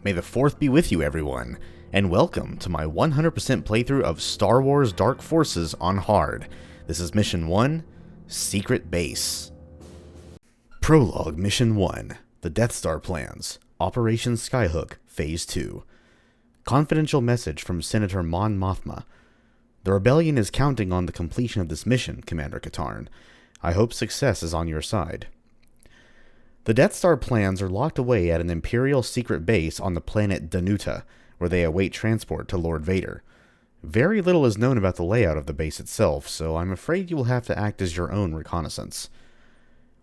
May the 4th be with you, everyone, and welcome to my 100% playthrough of Star Wars Dark Forces on Hard. This is Mission 1, Secret Base. Prologue Mission 1, The Death Star Plans, Operation Skyhook, Phase 2. Confidential message from Senator Mon Mothma. The Rebellion is counting on the completion of this mission, Commander Katarn. I hope success is on your side. The Death Star plans are locked away at an Imperial secret base on the planet Danuta, where they await transport to Lord Vader. Very little is known about the layout of the base itself, so I'm afraid you will have to act as your own reconnaissance.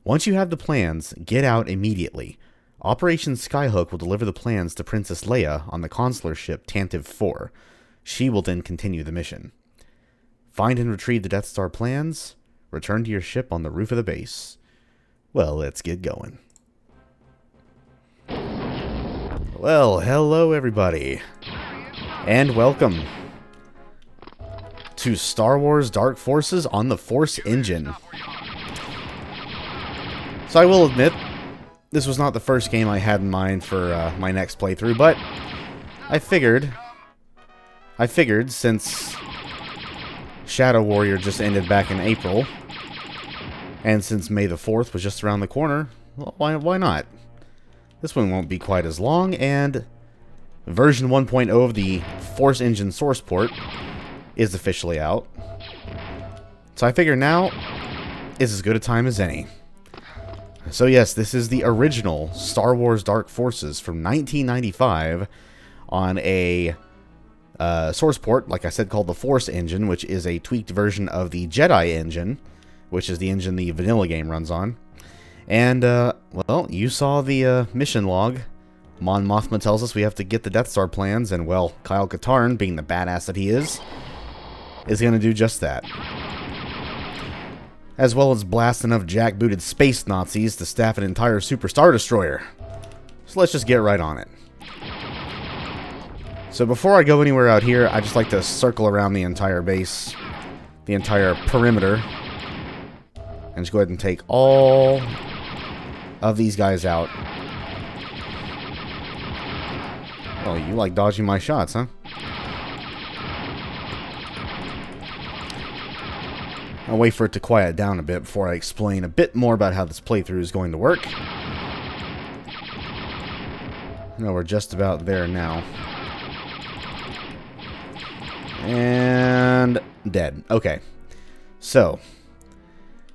Once you have the plans, get out immediately. Operation Skyhook will deliver the plans to Princess Leia on the consular ship Tantive 4. She will then continue the mission. Find and retrieve the Death Star plans. Return to your ship on the roof of the base. Well, let's get going. Well, hello everybody, and welcome to Star Wars Dark Forces on the Force Engine. So I will admit, this was not the first game I had in mind for my next playthrough, but I figured since Shadow Warrior just ended back in April, and since May the 4th was just around the corner, well, why not? This one won't be quite as long, and version 1.0 of the Force Engine source port is officially out. So I figure now is as good a time as any. So yes, this is the original Star Wars Dark Forces from 1995 on a source port, like I said, called the Force Engine, which is a tweaked version of the Jedi engine, which is the engine the vanilla game runs on. And, well, you saw the mission log. Mon Mothma tells us we have to get the Death Star plans, and, well, Kyle Katarn, being the badass that he is going to do just that. As well as blast enough jackbooted space Nazis to staff an entire Super Star Destroyer. So let's just get right on it. So before I go anywhere out here, I just like to circle around the entire base, the entire perimeter, and just go ahead and take all of these guys out. Oh, you like dodging my shots, huh? I'll wait for it to quiet down a bit before I explain a bit more about how this playthrough is going to work. No, we're just about there now. And dead. Okay. So,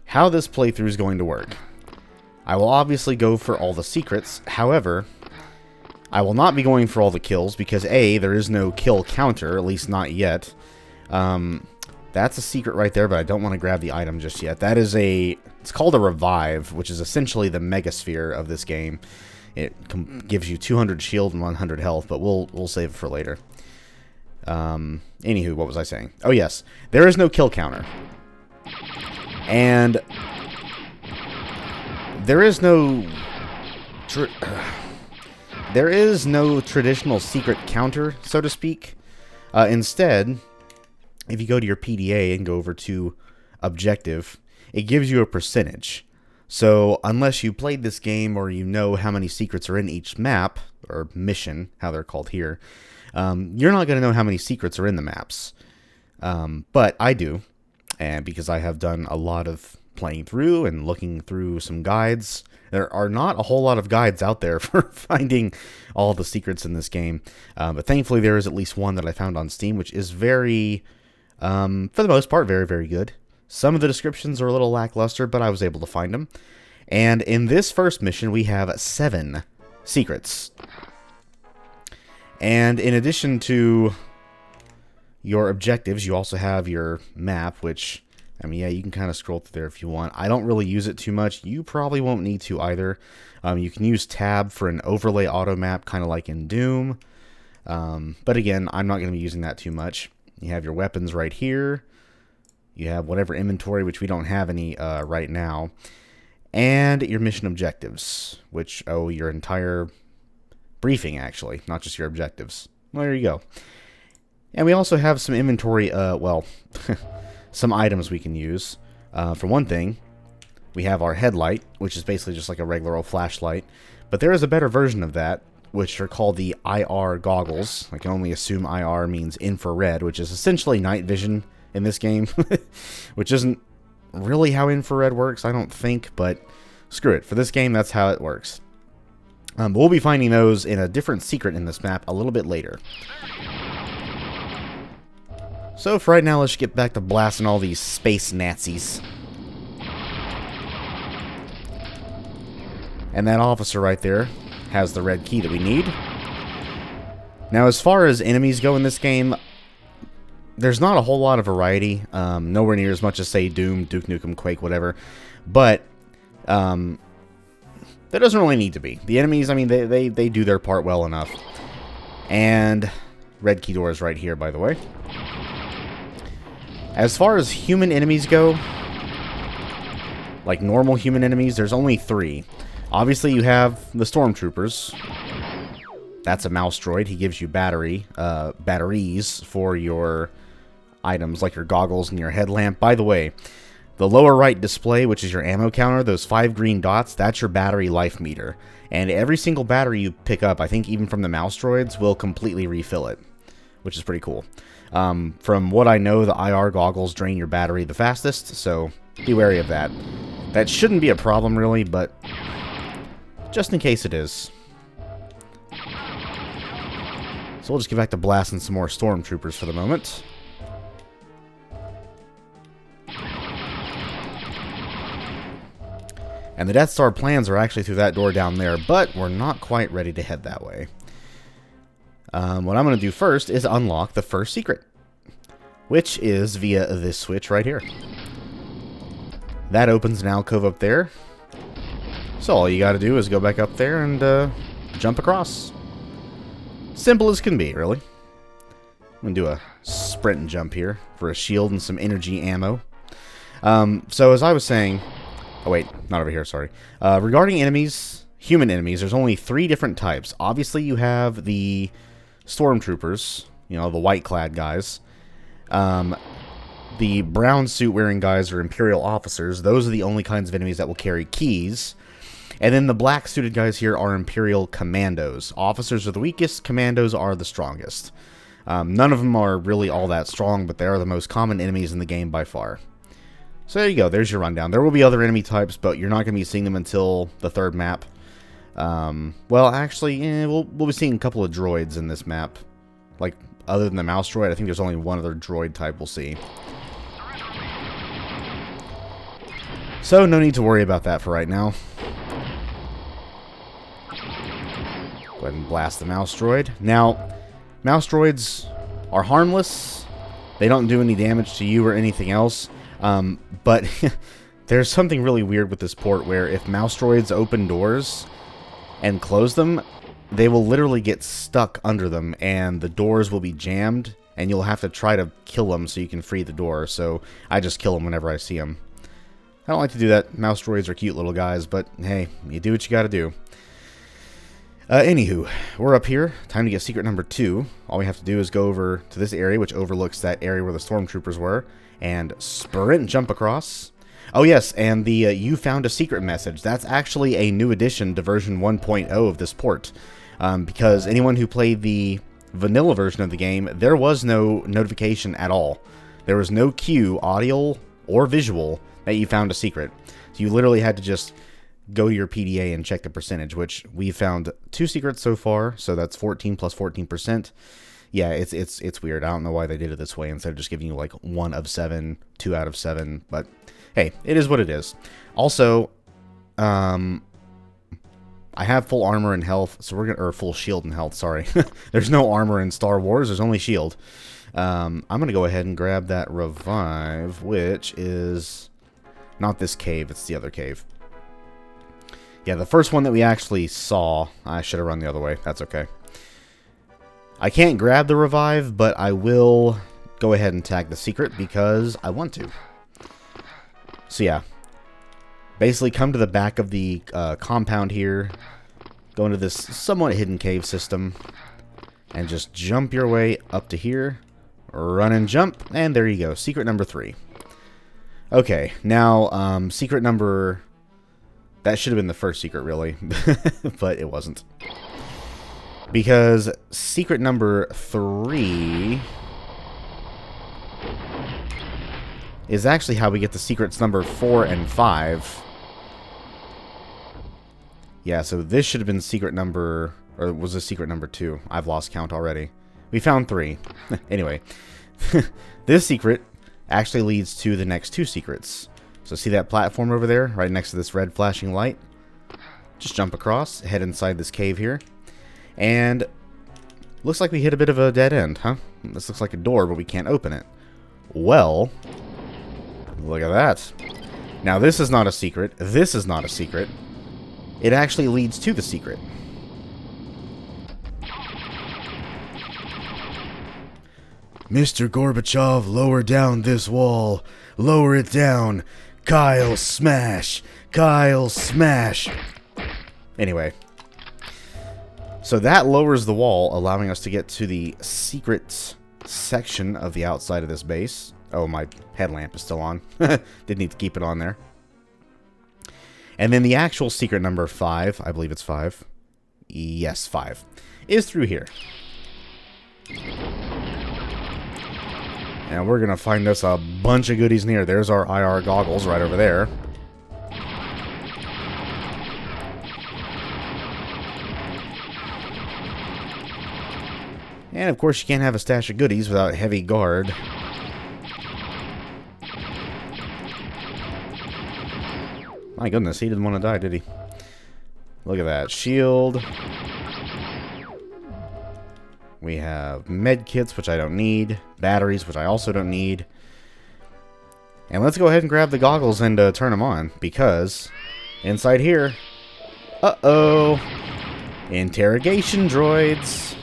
how this playthrough is going to work. I will obviously go for all the secrets. However, I will not be going for all the kills because A, there is no kill counter, at least not yet. That's a secret right there, but I don't want to grab the item just yet. That is it's called a revive, which is essentially the megasphere of this game. It gives you 200 shield and 100 health, but we'll save it for later. Anywho, what was I saying? Oh yes, there is no kill counter. And there is no traditional secret counter, so to speak. Instead, if you go to your PDA and go over to objective, it gives you a percentage. So unless you played this game or you know how many secrets are in each map, or mission, how they're called here, you're not going to know how many secrets are in the maps. But I do, and because I have done a lot of playing through and looking through some guides. There are not a whole lot of guides out there for finding all the secrets in this game, but thankfully there is at least one that I found on Steam, which is very, for the most part, very, very good. Some of the descriptions are a little lackluster, but I was able to find them. And in this first mission, we have 7 secrets. And in addition to your objectives, you also have your map, which, I mean, yeah, you can kind of scroll through there if you want. I don't really use it too much. You probably won't need to either. You can use tab for an overlay auto map, kind of like in Doom. But again, I'm not going to be using that too much. You have your weapons right here. You have whatever inventory, which we don't have any right now. And your mission objectives, which, your entire briefing, actually, not just your objectives. Well, there you go. And we also have some inventory, some items we can use. For one thing, we have our headlight, which is basically just like a regular old flashlight. But there is a better version of that which are called the IR goggles. I can only assume IR means infrared, which is essentially night vision in this game, which isn't really how infrared works, I don't think, but screw it. For this game, that's how it works. But we'll be finding those in a different secret in this map a little bit later. So for right now, let's get back to blasting all these space Nazis. And that officer right there has the red key that we need. Now, as far as enemies go in this game, there's not a whole lot of variety. Nowhere near as much as, say, Doom, Duke Nukem, Quake, whatever. But there doesn't really need to be. The enemies, I mean, they do their part well enough. And red key door is right here, by the way. As far as human enemies go, like normal human enemies, there's only 3. Obviously, you have the Stormtroopers. That's a mouse droid. He gives you batteries for your items, like your goggles and your headlamp. By the way, the lower right display, which is your ammo counter, those 5 green dots, that's your battery life meter. And every single battery you pick up, I think even from the mouse droids, will completely refill it, which is pretty cool. From what I know, the IR goggles drain your battery the fastest, so be wary of that. That shouldn't be a problem, really, but just in case it is. So we'll just get back to blasting some more Stormtroopers for the moment. And the Death Star plans are actually through that door down there, but we're not quite ready to head that way. What I'm going to do first is unlock the first secret, which is via this switch right here. That opens an alcove up there. So all you got to do is go back up there and jump across. Simple as can be, really. I'm going to do a sprint and jump here for a shield and some energy ammo. So as I was saying... Oh, wait. Not over here, sorry. Regarding enemies, human enemies, there's only 3 different types. Obviously, you have the Stormtroopers, you know, the white-clad guys. The brown suit-wearing guys are Imperial officers. Those are the only kinds of enemies that will carry keys. And then the black-suited guys here are Imperial commandos. Officers are the weakest, commandos are the strongest. None of them are really all that strong, but they are the most common enemies in the game by far. So there you go, there's your rundown. There will be other enemy types, but you're not going to be seeing them until the 3rd map. Well, actually, we'll be seeing a couple of droids in this map. Like, other than the mouse droid, I think there's only one other droid type we'll see. So, no need to worry about that for right now. Go ahead and blast the mouse droid. Now, mouse droids are harmless. They don't do any damage to you or anything else. But there's something really weird with this port where if mouse droids open doors and close them, they will literally get stuck under them and the doors will be jammed and you'll have to try to kill them so you can free the door. So I just kill them whenever I see them. I don't like to do that. Mouse droids are cute little guys, but hey, you do what you gotta do. Anywho, we're up here. Time to get secret number 2. All we have to do is go over to this area, which overlooks that area where the Stormtroopers were, and sprint jump across. Oh yes, and the you found a secret message. That's actually a new addition to version 1.0 of this port. Because anyone who played the vanilla version of the game, there was no notification at all. There was no cue, audio or visual, that you found a secret. So you literally had to just go to your PDA and check the percentage, which we found 2 secrets so far, so that's 14 plus 14%. Yeah, it's weird. I don't know why they did it this way instead of just giving you like 1 of 7, 2 out of 7, but hey, it is what it is. Also, I have full armor and health, so we're gonna, or full shield and health, sorry. There's no armor in Star Wars, there's only shield. I'm gonna go ahead and grab that revive, which is not this cave, it's the other cave. Yeah, the first one that we actually saw, I should have run the other way. That's okay. I can't grab the revive, but I will go ahead and tag the secret because I want to. So yeah, basically come to the back of the compound here, go into this somewhat hidden cave system, and just jump your way up to here, run and jump, and there you go, secret number 3. Okay, now, secret number... That should have been the first secret, really, but it wasn't. Because secret number 3 is actually how we get the secrets number 4 and 5. Yeah, so this should have been secret number... Or was this secret number 2? I've lost count already. We found 3. Anyway. This secret actually leads to the next 2 secrets. So see that platform over there? Right next to this red flashing light? Just jump across. Head inside this cave here. And... looks like we hit a bit of a dead end, huh? This looks like a door, but we can't open it. Well... look at that. Now this is not a secret. This is not a secret. It actually leads to the secret. Mr. Gorbachev, lower down this wall. Lower it down. Kyle, smash. Kyle, smash. Anyway. So that lowers the wall, allowing us to get to the secret section of the outside of this base. Oh, my headlamp is still on. Did need to keep it on there. And then the actual secret number 5, I believe it's 5. Yes, 5. Is through here. And we're going to find us a bunch of goodies near. There's our IR goggles right over there. And of course you can't have a stash of goodies without heavy guard. My goodness, he didn't want to die, did he? Look at that. Shield. We have med kits, which I don't need. Batteries, which I also don't need. And let's go ahead and grab the goggles and turn them on. Because inside here... uh-oh! Interrogation droids!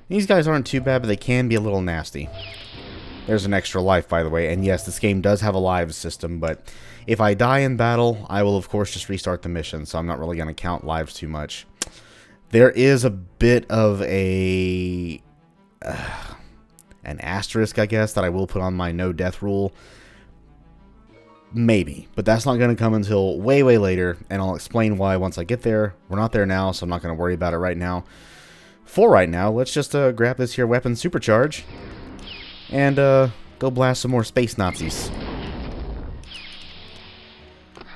These guys aren't too bad, but they can be a little nasty. There's an extra life, by the way. And yes, this game does have a lives system, but... if I die in battle, I will of course just restart the mission, so I'm not really going to count lives too much. There is a bit of an asterisk, I guess, that I will put on my no death rule. Maybe, but that's not going to come until way, way later, and I'll explain why once I get there. We're not there now, so I'm not going to worry about it right now. For right now, let's just grab this here weapon supercharge and go blast some more space Nazis.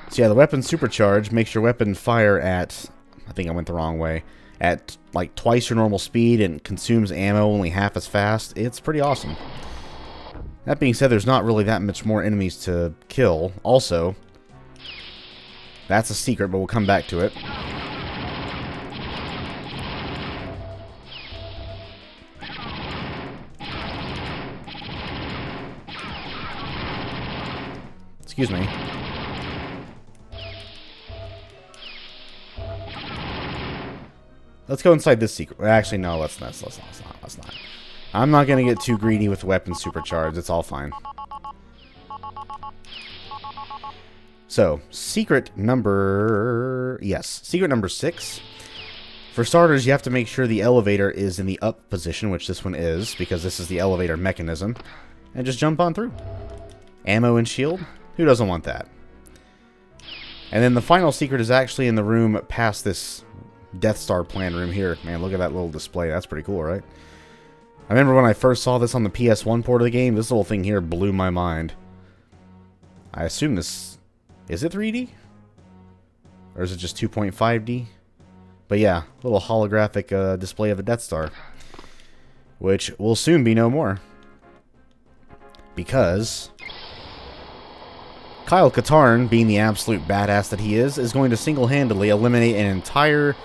So yeah, the weapon supercharge makes your weapon fire at, I think I went the wrong way, at like twice your normal speed and consumes ammo only half as fast. It's pretty awesome. That being said, there's not really that much more enemies to kill. Also, that's a secret, but we'll come back to it. Excuse me. Let's go inside this secret. Actually, no, let's not. I'm not going to get too greedy with the weapon supercharge. It's all fine. So, secret number... yes, secret number 6. For starters, you have to make sure the elevator is in the up position, which this one is, because this is the elevator mechanism. And just jump on through. Ammo and shield? Who doesn't want that? And then the final secret is actually in the room past this Death Star plan room here. Man, look at that little display. That's pretty cool, right? I remember when I first saw this on the PS1 port of the game, this little thing here blew my mind. I assume this... is it 3D? Or is it just 2.5D? But yeah, little holographic display of the Death Star. Which will soon be no more. Because... Kyle Katarn, being the absolute badass that he is going to single-handedly eliminate an entire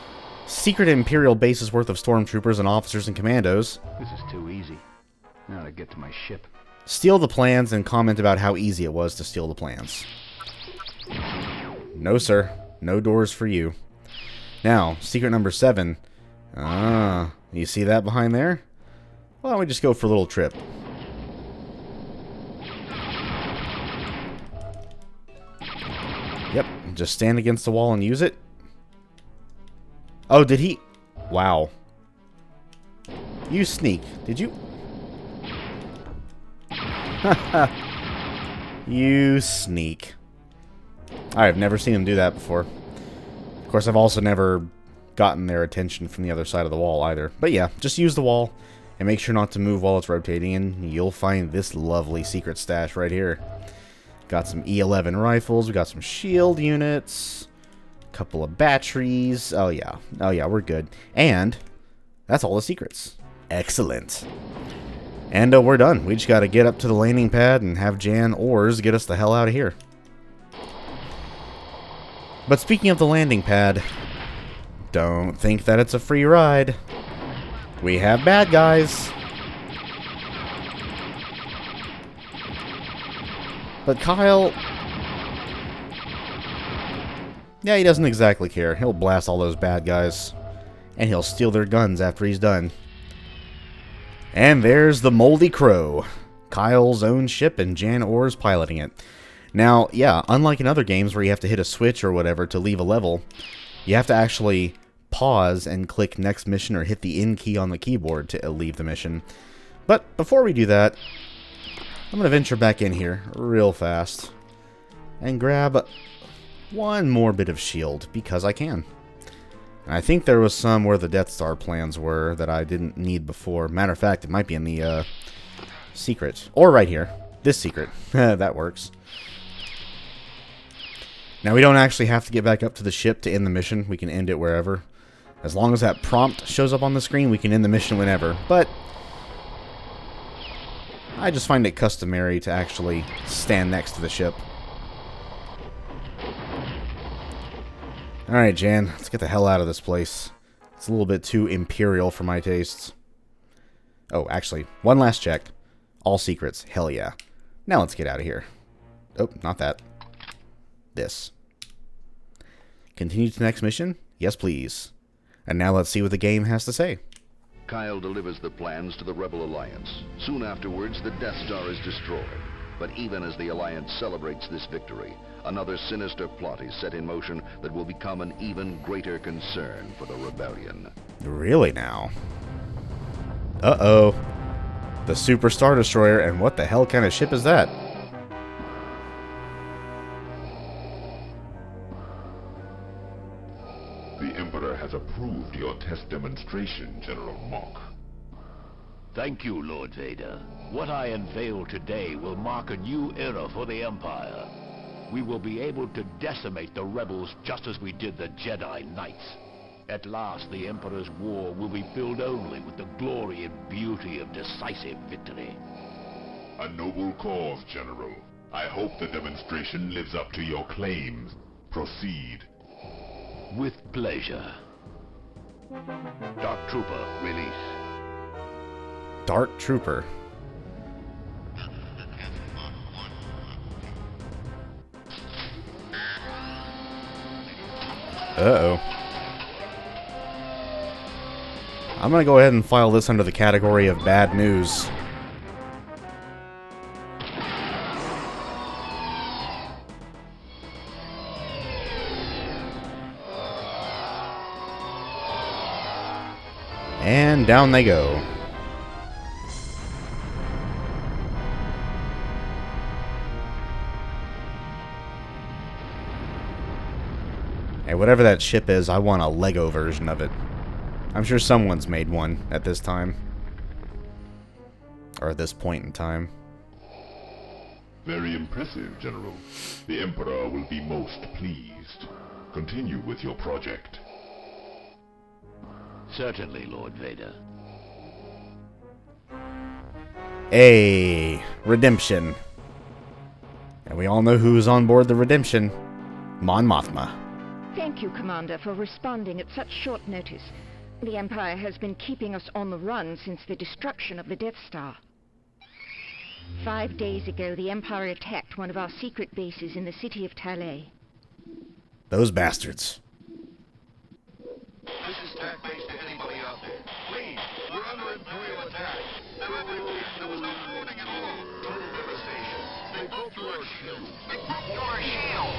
secret Imperial base's worth of stormtroopers and officers and commandos. This is too easy. Now to get to my ship. Steal the plans and comment about how easy it was to steal the plans. No, sir. No doors for you. Now, secret number 7. Ah, you see that behind there? Why don't we just go for a little trip? Yep, just stand against the wall and use it. Oh, did he? Wow. You sneak. Did you? You sneak. I've never seen him do that before. Of course, I've also never gotten their attention from the other side of the wall either. But yeah, just use the wall and make sure not to move while it's rotating, and you'll find this lovely secret stash right here. Got some E11 rifles, we got some shield units, a couple of batteries. Oh yeah, we're good. And that's all the secrets. Excellent. And we're done. We just got to get up to the landing pad and have Jan Ors get us the hell out of here. But speaking of the landing pad, don't think that it's a free ride. We have bad guys. But Kyle... yeah, he doesn't exactly care. He'll blast all those bad guys. And he'll steal their guns after he's done. And there's the Moldy Crow. Kyle's own ship and Jan Ors piloting it. Now, yeah, unlike in other games where you have to hit a switch or whatever to leave a level, you have to actually pause and click next mission or hit the N key on the keyboard to leave the mission. But before we do that, I'm going to venture back in here real fast and grab one more bit of shield because I can. And I think there was some where the Death Star plans were that I didn't need before. Matter of fact, it might be in the secret. Or right here. This secret. That works. Now, we don't actually have to get back up to the ship to end the mission. We can end it wherever. As long as that prompt shows up on the screen, we can end the mission whenever. But I just find it customary to actually stand next to the ship. Alright, Jan, let's get the hell out of this place. It's a little bit too imperial for my tastes. Oh, actually, one last check. All secrets. Hell yeah. Now let's get out of here. Oh, not that. This. Continue to the next mission? Yes, please. And now let's see what the game has to say. Kyle delivers the plans to the Rebel Alliance. Soon afterwards, the Death Star is destroyed. But even as the Alliance celebrates this victory, another sinister plot is set in motion that will become an even greater concern for the Rebellion. Really now? Uh-oh. The Super Star Destroyer, and what the hell kind of ship is that? The Emperor has approved your test demonstration, General Mohc. Thank you, Lord Vader. What I unveil today will mark a new era for the Empire. We will be able to decimate the rebels just as we did the Jedi Knights. At last, the Emperor's war will be filled only with the glory and beauty of decisive victory. A noble cause, General. I hope the demonstration lives up to your claims. Proceed. With pleasure. Dark Trooper, release. Dark Trooper. Uh-oh. I'm gonna go ahead and file this under the category of bad news. And down they go. Hey, whatever that ship is, I want a Lego version of it. I'm sure someone's made one at this time. Or at this point in time. Very impressive, General. The Emperor will be most pleased. Continue with your project. Certainly, Lord Vader. Hey, Redemption. And we all know who's on board the Redemption. Mon Mothma. Thank you, Commander, for responding at such short notice. The Empire has been keeping us on the run since the destruction of the Death Star. 5 days ago, the Empire attacked one of our secret bases in the city of Talay. Those bastards. This is TAC base to anybody out there. Please, we're under Imperial attack. There was no warning at all. Total devastation. They broke through our shields. They broke through our shields!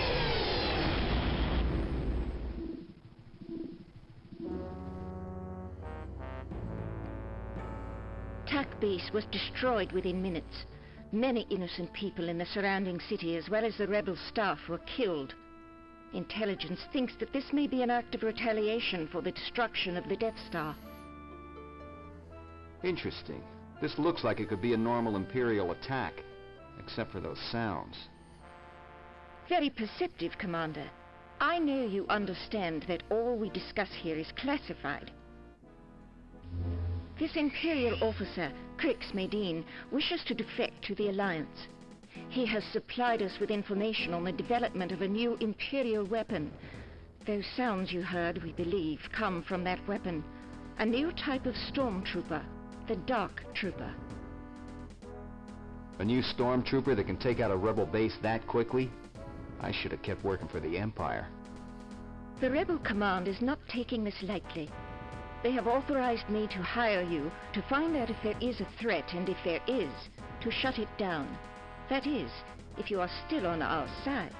TAC base was destroyed within minutes. Many innocent people in the surrounding city, as well as the rebel staff, were killed. Intelligence thinks that this may be an act of retaliation for the destruction of the Death Star. Interesting. This looks like it could be a normal Imperial attack, except for those sounds. Very perceptive, Commander. I know you understand that all we discuss here is classified. This Imperial officer, Crix Medine, wishes to defect to the Alliance. He has supplied us with information on the development of a new Imperial weapon. Those sounds you heard, we believe, come from that weapon. A new type of stormtrooper, the Dark Trooper. A new stormtrooper that can take out a rebel base that quickly? I should have kept working for the Empire. The Rebel Command is not taking this lightly. They have authorized me to hire you to find out if there is a threat, and if there is, to shut it down. That is, if you are still on our side.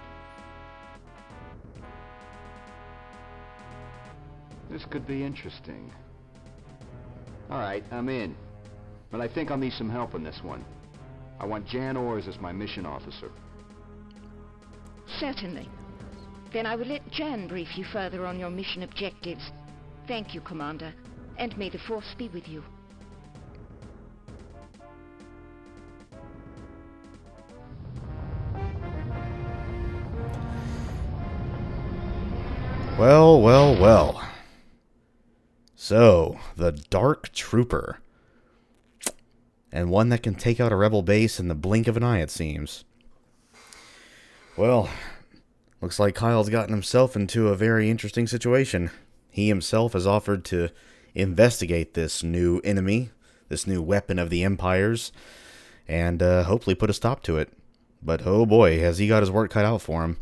This could be interesting. Alright, I'm in. But I think I'll need some help on this one. I want Jan Ors as my mission officer. Certainly. Then I will let Jan brief you further on your mission objectives. Thank you, Commander, and may the Force be with you. Well, well, well. So, the Dark Trooper. And one that can take out a rebel base in the blink of an eye, it seems. Well, looks like Kyle's gotten himself into a very interesting situation. He himself has offered to investigate this new enemy, this new weapon of the Empire's, and hopefully put a stop to it. But oh boy, has he got his work cut out for him.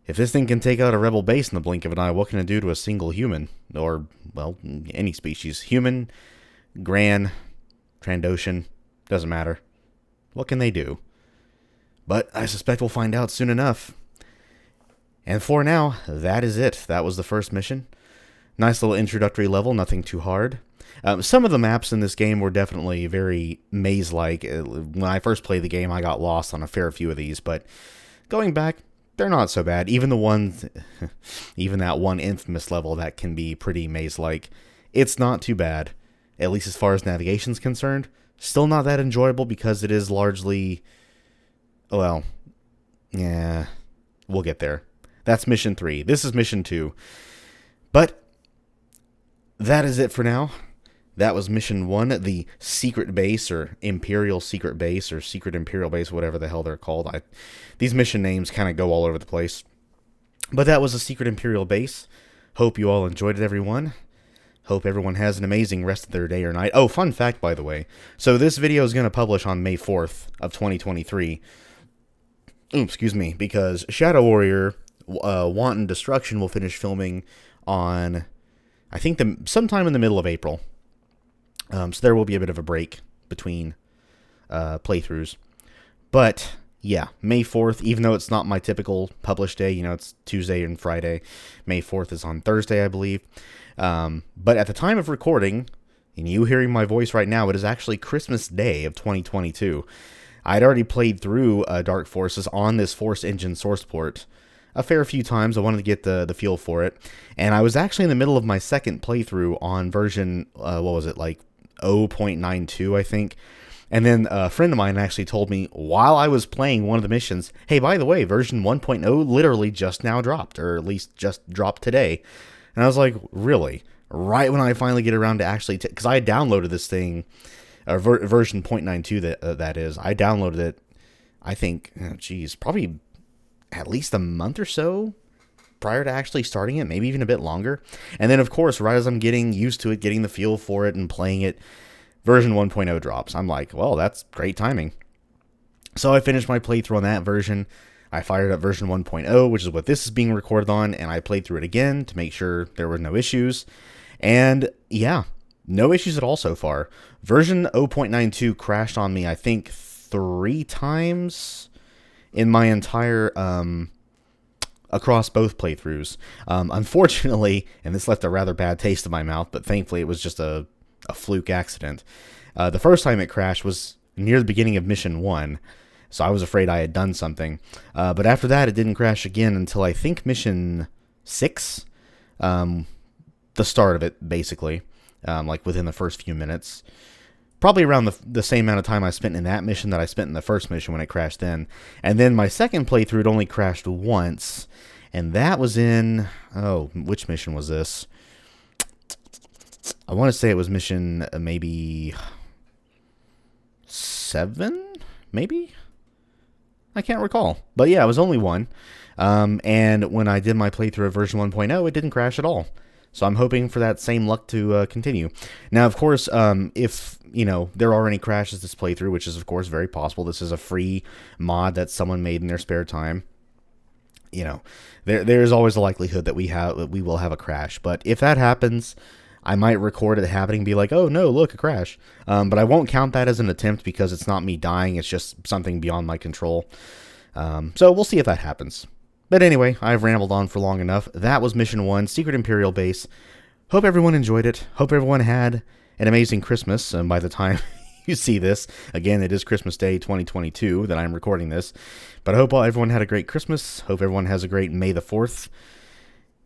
If this thing can take out a rebel base in the blink of an eye, what can it do to a single human? Or, well, any species. Human, Gran, Trandoshan, doesn't matter. What can they do? But I suspect we'll find out soon enough. And for now, that is it. That was the first mission. Nice little introductory level, nothing too hard. Some of the maps in this game were definitely very maze-like. When I first played the game, I got lost on a fair few of these, but going back, they're not so bad. Even the ones, even that one infamous level that can be pretty maze-like, it's not too bad, at least as far as navigation's concerned. Still not that enjoyable because it is largely, well, yeah, we'll get there. That's mission 3. This is mission 2. But that is it for now. That was mission 1, the secret base, or Imperial secret base, or secret Imperial base, whatever the hell they're called. These mission names kind of go all over the place. But that was a secret Imperial base. Hope you all enjoyed it, everyone. Hope everyone has an amazing rest of their day or night. Oh, fun fact, by the way. So this video is going to publish on May 4th of 2023. Excuse me, because Shadow Warrior Wanton Destruction will finish filming on, I think, sometime in the middle of April. So there will be a bit of a break between playthroughs. But, yeah, May 4th, even though it's not my typical published day, you know, it's Tuesday and Friday. May 4th is on Thursday, I believe. But at the time of recording, and you hearing my voice right now, it is actually Christmas Day of 2022. I'd already played through Dark Forces on this Force Engine source port a fair few times. I wanted to get the feel for it. And I was actually in the middle of my second playthrough on version, what was it, like 0.92, I think. And then a friend of mine actually told me while I was playing one of the missions, hey, by the way, version 1.0 literally just now dropped, or at least just dropped today. And I was like, really? Right when I finally get around to actually, because I downloaded this thing, version 0.92 that is, I downloaded it, I think, probably at least a month or so prior to actually starting it, maybe even a bit longer. And then, of course, right as I'm getting used to it, getting the feel for it and playing it, version 1.0 drops. I'm like, well, that's great timing. So I finished my playthrough on that version. I fired up version 1.0, which is what this is being recorded on, and I played through it again to make sure there were no issues. And yeah, no issues at all so far. Version 0.92 crashed on me, I think, 3 times in my entire, across both playthroughs. Unfortunately, and this left a rather bad taste in my mouth, but thankfully it was just a fluke accident. The first time it crashed was near the beginning of Mission 1. So I was afraid I had done something. But after that, it didn't crash again until I think mission 6. The start of it, basically. Like within the first few minutes. Probably around the same amount of time I spent in that mission that I spent in the first mission when it crashed then. And then my second playthrough, it only crashed once. And that was in... Oh, which mission was this? I want to say it was mission maybe 7? Maybe? I can't recall. But yeah, it was only one. And when I did my playthrough of version 1.0, it didn't crash at all. So I'm hoping for that same luck to continue. Now, of course, if, you know, there are any crashes this playthrough, which is, of course, very possible. This is a free mod that someone made in their spare time. You know, there's always a likelihood that we will have a crash. But if that happens, I might record it happening and be like, oh, no, look, a crash. But I won't count that as an attempt because it's not me dying. It's just something beyond my control. So we'll see if that happens. But anyway, I've rambled on for long enough. That was Mission 1, Secret Imperial Base. Hope everyone enjoyed it. Hope everyone had an amazing Christmas. And by the time you see this, again, it is Christmas Day 2022 that I'm recording this. But I hope everyone had a great Christmas. Hope everyone has a great May the 4th.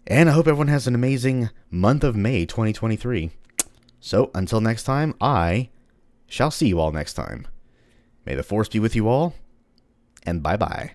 And I hope everyone has an amazing month of May 2023. So, until next time, I shall see you all next time. May the Force be with you all, and bye-bye.